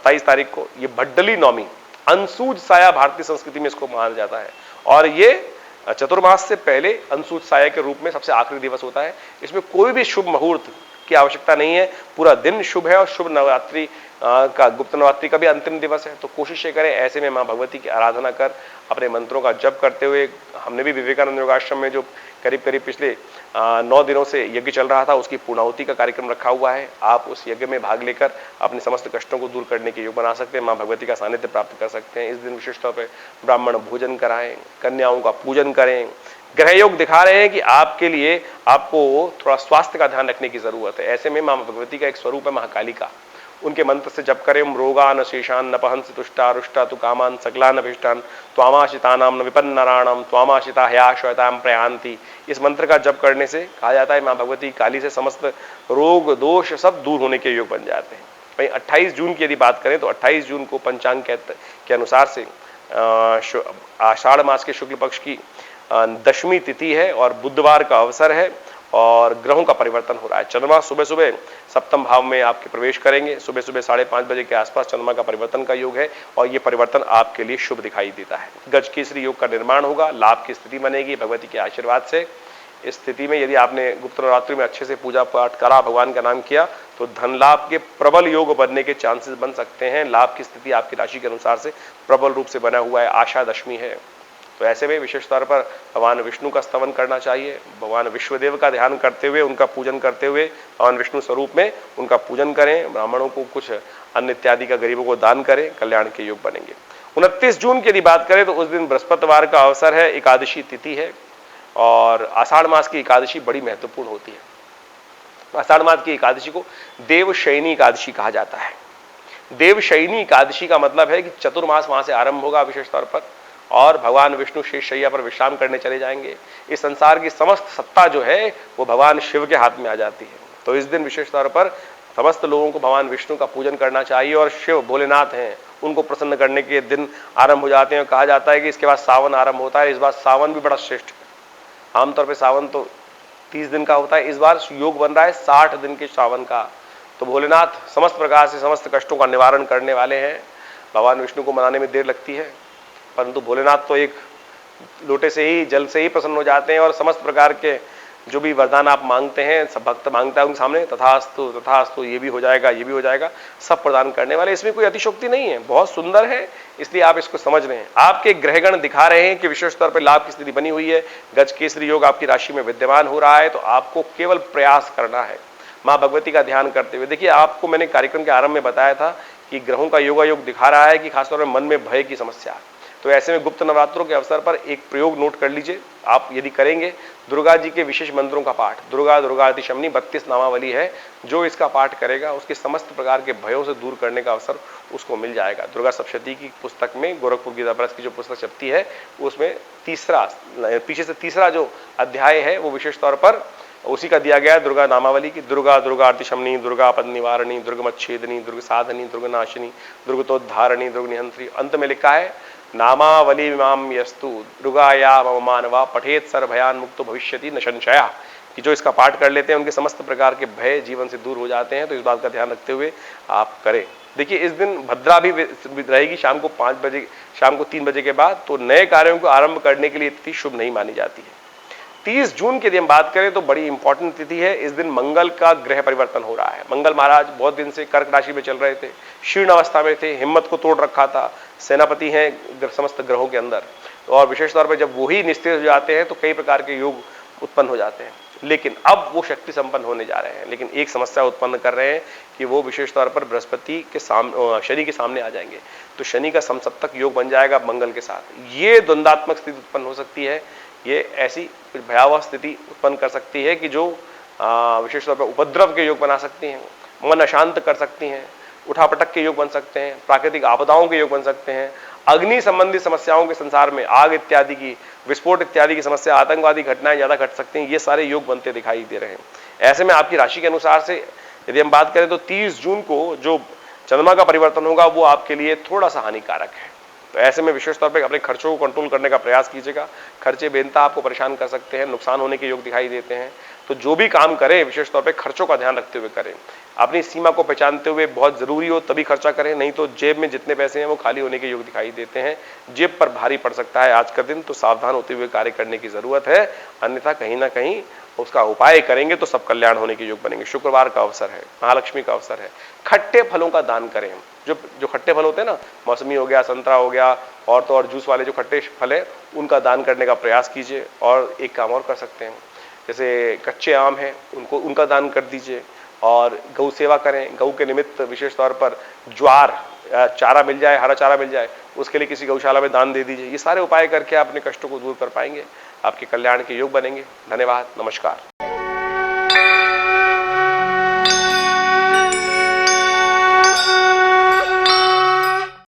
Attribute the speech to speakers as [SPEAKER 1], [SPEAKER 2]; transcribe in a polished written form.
[SPEAKER 1] 27 तारीख को, ये भड्डली नवमी, अंशुज साया भारतीय संस्कृति में इसको माना जाता है और ये चतुर्मास से पहले अंशुज साया के रूप में सबसे आखिरी दिवस होता है। इसमें कोई भी शुभ मुहूर्त की आवश्यकता नहीं है, पूरा दिन शुभ है और शुभ नवरात्रि का, गुप्त नवरात्रि का भी अंतिम दिवस है। तो कोशिश ये करें ऐसे में मां भगवती की आराधना कर अपने मंत्रों का जप करते हुए, हमने भी विवेकानंद योगाश्रम में जो करीब करीब पिछले 9 दिनों से यज्ञ चल रहा था उसकी पूर्णाहुति का कार्यक्रम रखा हुआ है। आप उस यज्ञ में भाग लेकर अपने समस्त कष्टों को दूर करने के योग बना सकते हैं, मां भगवती का सानिध्य प्राप्त कर सकते हैं। इस दिन विशेष तौर पर ब्राह्मण भोजन कराएं, कन्याओं का पूजन करें। ग्रह योग दिखा रहे हैं कि आपके लिए, आपको थोड़ा स्वास्थ्य का ध्यान रखने की जरूरत है। ऐसे में मां भगवती का एक स्वरूप है महाकाली का, उनके मंत्र से जप करें, रोगान शेषान न पहंस तुष्टा रुष्टा तु कामान सकलान अभिष्टान त्वामाशितानाम न विपन्नराणाम त्वामाशिता हया श्वेताम प्रयांति। इस मंत्र का जप करने से कहा जाता है मां भगवती काली से समस्त रोग दोष सब दूर होने के योग बन जाते हैं। वहीं 28 जून की यदि बात करें तो 28 जून को पंचांग के अनुसार से आषाढ़ मास के शुक्ल पक्ष की 10वीं तिथि है और बुधवार का अवसर है और ग्रहों का परिवर्तन हो रहा है। चंद्रमा सुबह सुबह सप्तम भाव में आपके प्रवेश करेंगे, सुबह सुबह 5:30 बजे के आसपास चंद्रमा का परिवर्तन का योग है और ये परिवर्तन आपके लिए शुभ दिखाई देता है। गज केसरी योग का निर्माण होगा, लाभ की स्थिति बनेगी भगवती के आशीर्वाद से। इस स्थिति में यदि आपने गुप्त नवरात्रि में अच्छे से पूजा पाठ करा, भगवान का नाम किया, तो धन लाभ के प्रबल योग बनने के चांसेस बन सकते हैं। लाभ की स्थिति आपकी राशि के अनुसार से प्रबल रूप से बना हुआ है, आशा दशमी है। तो ऐसे में विशेष तौर पर भगवान विष्णु का स्तवन करना चाहिए, भगवान विश्वदेव का ध्यान करते हुए, उनका पूजन करते हुए, भगवान विष्णु स्वरूप में उनका पूजन करें, ब्राह्मणों को कुछ अन्न इत्यादि का गरीबों को दान करें, कल्याण के योग बनेंगे। 29 जून की यदि बात करें तो उस दिन बृहस्पतिवार का अवसर है, एकादशी तिथि है और आषाढ़ मास की एकादशी बड़ी महत्वपूर्ण होती है। आषाढ़ मास की एकादशी को देवशयनी एकादशी कहा जाता है। देवशयनी एकादशी का मतलब है कि चतुर्मास वहां से आरंभ होगा विशेष तौर पर और भगवान विष्णु शेष शैया पर विश्राम करने चले जाएंगे। इस संसार की समस्त सत्ता जो है वो भगवान शिव के हाथ में आ जाती है। तो इस दिन विशेष तौर पर समस्त लोगों को भगवान विष्णु का पूजन करना चाहिए और शिव भोलेनाथ हैं उनको प्रसन्न करने के दिन आरंभ हो जाते हैं। कहा जाता है कि इसके बाद सावन आरंभ होता है। इस बार सावन भी बड़ा श्रेष्ठ है। आमतौर पर सावन तो 30 दिन का होता है, इस बार योग बन रहा है 60 दिन के सावन का। तो भोलेनाथ समस्त प्रकार से समस्त कष्टों का निवारण करने वाले हैं। भगवान विष्णु को मनाने में देर लगती है परंतु भोलेनाथ तो एक लोटे से ही, जल से ही प्रसन्न हो जाते हैं और समस्त प्रकार के जो भी वरदान आप मांगते हैं, सब भक्त मांगता है उनके सामने तथास्तु तथास्तु, ये भी हो जाएगा, ये भी हो जाएगा, सब प्रदान करने वाले। इसमें कोई अतिशोक्ति नहीं है, बहुत सुंदर है, इसलिए आप इसको समझ रहे हैं। आपके ग्रहगण दिखा रहे हैं कि विशेष तौर पर लाभ की स्थिति बनी हुई है, गज केसरी योग आपकी राशि में विद्यमान हो रहा है। तो आपको केवल प्रयास करना है माँ भगवती का ध्यान करते हुए। देखिए, आपको मैंने कार्यक्रम के आरंभ में बताया था कि ग्रहों का योगायोग दिखा रहा है कि खासतौर पर मन में भय की समस्या। तो ऐसे में गुप्त नवरात्रों के अवसर पर एक प्रयोग नोट कर लीजिए। आप यदि करेंगे दुर्गा जी के विशेष मंत्रों का पाठ, दुर्गा दुर्गातिशमनी 32 नामावली है, जो इसका पाठ करेगा उसके समस्त प्रकार के भयों से दूर करने का अवसर उसको मिल जाएगा। दुर्गा सप्तशती की पुस्तक में, गोरखपुर गीता प्रेस की जो पुस्तक छपती है उसमें पीछे से तीसरा जो अध्याय है वो विशेष तौर पर उसी का दिया गया है दुर्गा नामावली की। दुर्गा दुर्गातिशमनी, दुर्गा पद निवारणी, दुर्गमच्छेदनी, दुर्ग साधनी, दुर्गनाशिनी, दुर्गतोद्धारणी, दुर्ग निहंत्री। अंत में लिखा है नामावली माम यस्तु दुर्गाया मम मानवा पठेत सर्वभयान मुक्तो भविष्यति न संशया। कि जो इसका पाठ कर लेते हैं उनके समस्त प्रकार के भय जीवन से दूर हो जाते हैं। तो इस बात का ध्यान रखते हुए आप करें। देखिए, इस दिन भद्रा भी रहेगी शाम को 5 बजे, शाम को 3 बजे के बाद। तो नए कार्यों को आरंभ करने के लिए तिथि शुभ नहीं मानी जाती है। 30 जून की यदि हम बात करें तो बड़ी इंपॉर्टेंट तिथि है। इस दिन मंगल का ग्रह परिवर्तन हो रहा है। मंगल महाराज बहुत दिन से कर्क राशि में चल रहे थे, शीर्ण अवस्था में थे, हिम्मत को तोड़ रखा था, सेनापति हैं समस्त ग्रहों के अंदर। और विशेष तौर पर जब वही निस्तेज हो जाते हैं तो कई प्रकार के योग उत्पन्न हो जाते हैं। लेकिन अब वो शक्ति संपन्न होने जा रहे हैं, लेकिन एक समस्या उत्पन्न कर रहे हैं कि वो विशेष तौर पर बृहस्पति के सामने, शनि के सामने आ जाएंगे। तो शनि का समसप्तक योग बन जाएगा मंगल के साथ। ये द्वंद्वात्मक स्थिति उत्पन्न हो सकती है। ये ऐसी भयावह स्थिति उत्पन्न कर सकती है कि जो विशेष तौर पर उपद्रव के योग बना सकती हैं, मन अशांत कर सकती हैं, उठापटक के योग बन सकते हैं, प्राकृतिक आपदाओं के योग बन सकते हैं, अग्नि संबंधी समस्याओं के संसार में आग इत्यादि की, विस्फोट इत्यादि की समस्या, आतंकवादी घटनाएं ज्यादा घट सकती हैं। ये सारे योग बनते दिखाई दे रहे हैं। ऐसे में आपकी राशि के अनुसार से यदि हम बात करें तो 30 जून को जो चंद्रमा का परिवर्तन होगा वो आपके लिए थोड़ा सा हानिकारक है। तो ऐसे में विशेष तौर पर अपने खर्चों को कंट्रोल करने का प्रयास कीजिएगा। खर्चे बेनता आपको परेशान कर सकते हैं, नुकसान होने के योग दिखाई देते हैं। तो जो भी काम करें विशेष तौर पे खर्चों का ध्यान रखते हुए करें, अपनी सीमा को पहचानते हुए, बहुत जरूरी हो तभी खर्चा करें, नहीं तो जेब में जितने पैसे हैं वो खाली होने के योग दिखाई देते हैं, जेब पर भारी पड़ सकता है आज का दिन। तो सावधान होते हुए कार्य करने की जरूरत है, अन्यथा कहीं ना कहीं उसका उपाय करेंगे तो सब कल्याण होने के योग बनेंगे। शुक्रवार का अवसर है, महालक्ष्मी का अवसर है, खट्टे फलों का दान करें। जो जो खट्टे फल होते हैं ना, मौसमी हो गया, संतरा हो गया, और तो और जूस वाले जो खट्टे फल है उनका दान करने का प्रयास कीजिए। और एक काम और कर सकते हैं, जैसे कच्चे आम हैं उनका दान कर दीजिए, और गौ सेवा करें। गौ के निमित्त विशेष तौर पर ज्वार चारा मिल जाए, हरा चारा मिल जाए, उसके लिए किसी गौशाला में दान दे दीजिए। ये सारे उपाय करके आप अपने कष्टों को दूर कर पाएंगे, आपके कल्याण के योग बनेंगे। धन्यवाद, नमस्कार।